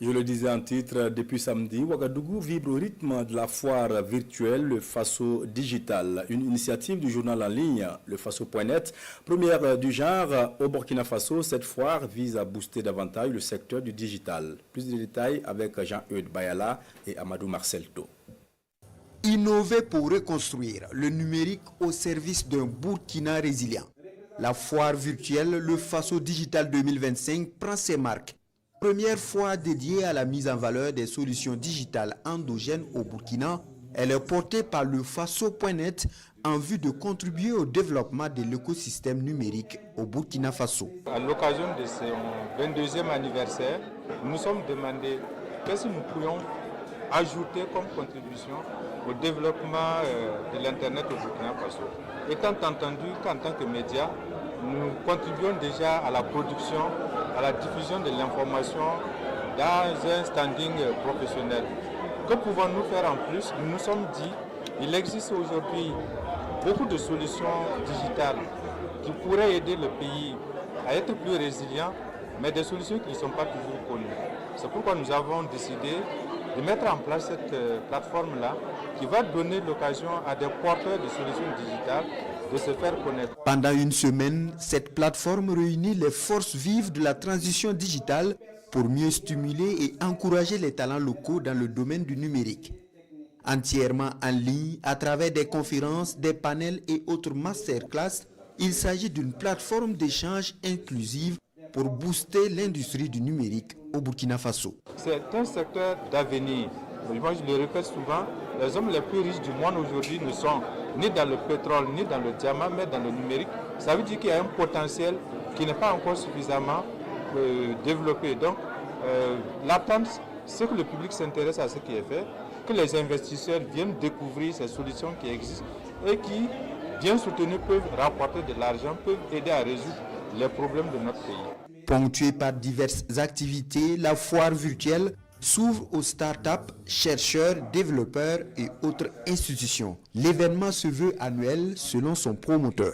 Je le disais en titre, depuis samedi, Ouagadougou vibre au rythme de la foire virtuelle Le Faso Digital, une initiative du journal en ligne Le Faso.net. Première du genre au Burkina Faso, cette foire vise à booster davantage le secteur du digital. Plus de détails avec Jean-Eudes Bayala et Amadou Marcelto. Innover pour reconstruire le numérique au service d'un Burkina résilient. La foire virtuelle Le Faso Digital 2025 prend ses marques. Première fois dédiée à la mise en valeur des solutions digitales endogènes au Burkina, elle est portée par le Faso.net en vue de contribuer au développement de l'écosystème numérique au Burkina Faso. À l'occasion de ce 22e anniversaire, nous nous sommes demandé qu'est-ce que nous pourrions ajouter comme contribution au développement de l'Internet au Burkina Faso. Étant entendu qu'en tant que média, nous contribuons déjà à la production, à la diffusion de l'information dans un standing professionnel. Que pouvons-nous faire en plus? Nous nous sommes dit qu'il existe aujourd'hui beaucoup de solutions digitales qui pourraient aider le pays à être plus résilient, mais des solutions qui ne sont pas toujours connues. C'est pourquoi nous avons décidé de mettre en place cette plateforme-là qui va donner l'occasion à des porteurs de solutions digitales de se faire connaître. Pendant une semaine, cette plateforme réunit les forces vives de la transition digitale pour mieux stimuler et encourager les talents locaux dans le domaine du numérique. Entièrement en ligne, à travers des conférences, des panels et autres masterclass, il s'agit d'une plateforme d'échange inclusive pour booster l'industrie du numérique au Burkina Faso. C'est un secteur d'avenir. Moi, je le répète souvent, les hommes les plus riches du monde aujourd'hui ne sont ni dans le pétrole, ni dans le diamant, mais dans le numérique. Ça veut dire qu'il y a un potentiel qui n'est pas encore suffisamment développé. Donc, l'attente, c'est que le public s'intéresse à ce qui est fait, que les investisseurs viennent découvrir ces solutions qui existent et qui, bien soutenus, peuvent rapporter de l'argent, peuvent aider à résoudre les problèmes de notre pays. Ponctuée par diverses activités, la foire virtuelle s'ouvre aux startups, chercheurs, développeurs et autres institutions. L'événement se veut annuel selon son promoteur.